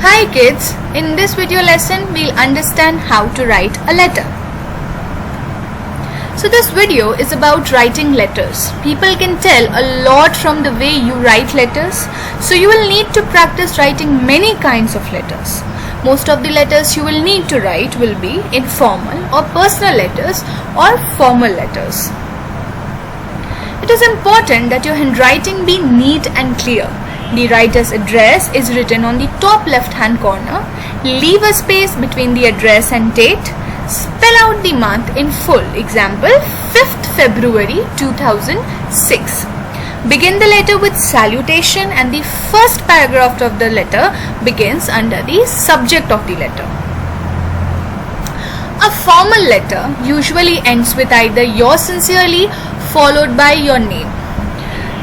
Hi kids, in this video lesson we'll understand how to write a letter. So this video is about writing letters. People can tell a lot from the way you write letters, so you will need to practice writing many kinds of letters. Most of the letters you will need to write will be informal or personal letters or formal letters. It is important that your handwriting be neat and clear. The writer's address is written on the top left-hand corner. Leave a space between the address and date. Spell out the month in full. Example, 5th February 2006. Begin the letter with salutation and the first paragraph of the letter begins under the subject of the letter. A formal letter usually ends with either yours sincerely followed by your name.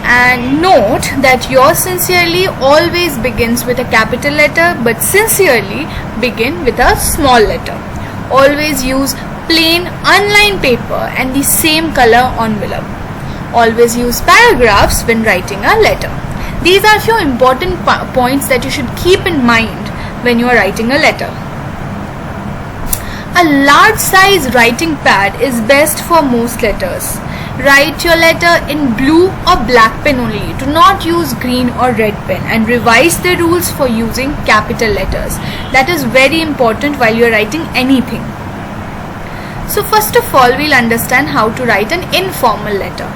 And note that yours sincerely always begins with a capital letter, but sincerely begin with a small letter. Always use plain unlined paper and the same color envelope. Always use paragraphs when writing a letter. These are few important points that you should keep in mind when you are writing a letter. A large size writing pad is best for most letters. Write your letter in blue or black pen only. Do not use green or red pen, and revise the rules for using capital letters. That is very important while you are writing anything. So first of all, we'll understand how to write an informal letter.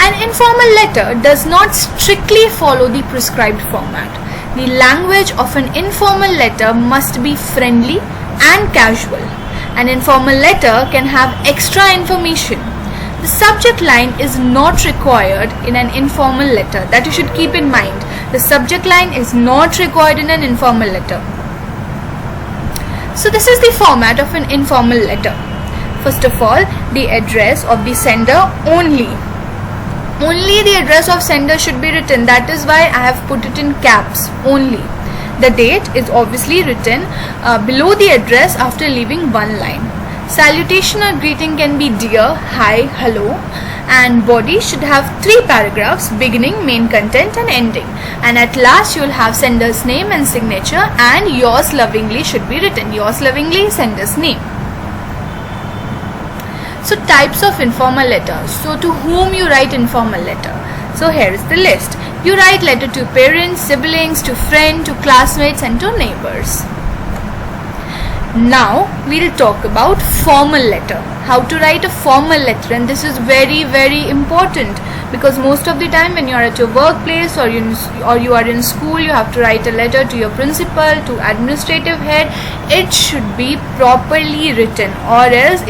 An informal letter does not strictly follow the prescribed format. The language of an informal letter must be friendly and casual. An informal letter can have extra information. The subject line is not required in an informal letter. That you should keep in mind. The subject line is not required in an informal letter. So this is the format of an informal letter. First of all, the address of the sender only. Only the address of sender should be written. That is why I have put it in caps, only. The date is obviously written below the address after leaving one line. Salutation or greeting can be dear, hi, hello, and body should have 3 paragraphs, beginning, main content and ending. And at last you will have sender's name and signature, and yours lovingly should be written. Yours lovingly, sender's name. So types of informal letters. So to whom you write informal letter? So here is the list. You write letter to parents, siblings, to friends, to classmates and to neighbors. Now we'll talk about formal letter. How to write a formal letter, and this is very important because most of the time when you are at your workplace or you are in school, you have to write a letter to your principal, to administrative head. It should be properly written, or else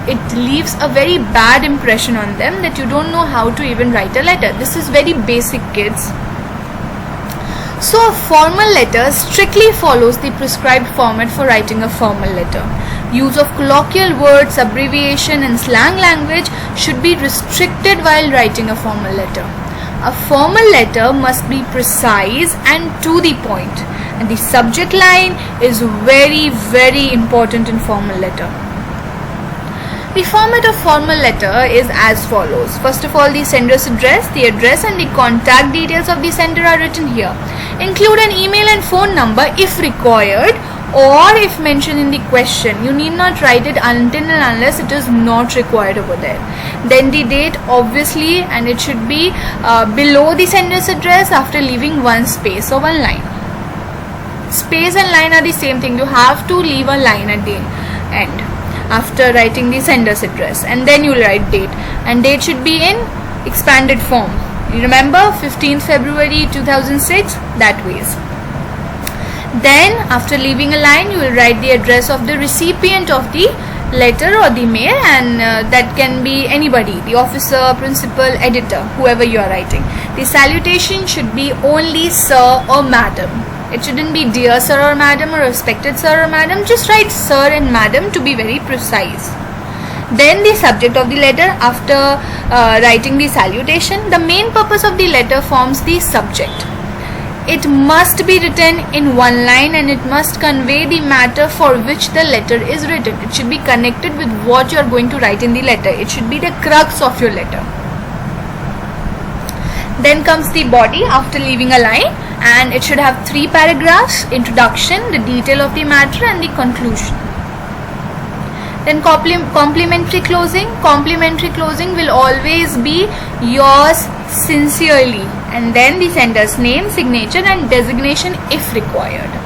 it leaves a very bad impression on them that you don't know how to even write a letter. This is very basic, kids. So a formal letter strictly follows the prescribed format for writing a formal letter. Use of colloquial words, abbreviation and slang language should be restricted while writing a formal letter. A formal letter must be precise and to the point, and the subject line is very important in formal letter. The format of formal letter is as follows. First of all, the sender's address, the address and the contact details of the sender are written here. Include an email and phone number if required, or if mentioned in the question. You need not write it until and unless it is not required over there. Then the date, obviously, and it should be below the sender's address after leaving one space or one line. Space and line are the same thing. You have to leave a line at the end after writing the sender's address, and then you will write date, and date should be in expanded form. You remember 15th February 2006, that ways. Then after leaving a line, you will write the address of the recipient of the letter or the mail, and that can be anybody, the officer, principal, editor, whoever you are writing. The salutation should be only sir or madam. It shouldn't be dear sir or madam or respected sir or madam. Just write sir and madam to be very precise. Then the subject of the letter after writing the salutation. The main purpose of the letter forms the subject. It must be written in one line, and it must convey the matter for which the letter is written. It should be connected with what you are going to write in the letter. It should be the crux of your letter. Then comes the body after leaving a line, and it should have 3 paragraphs: introduction, the detail of the matter, and the conclusion. Then complimentary closing. Complimentary closing will always be yours sincerely, and then the sender's name, signature, and designation if required.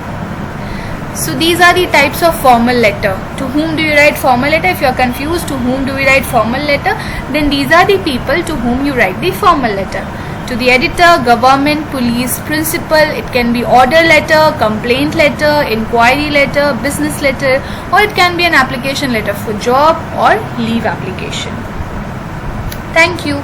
So these are the types of formal letter. To whom do you write formal letter? If you are confused to whom do we write formal letter, then these are the people to whom you write the formal letter. To the editor, government, police, principal. It can be order letter, complaint letter, inquiry letter, business letter, or it can be an application letter for job or leave application. Thank you.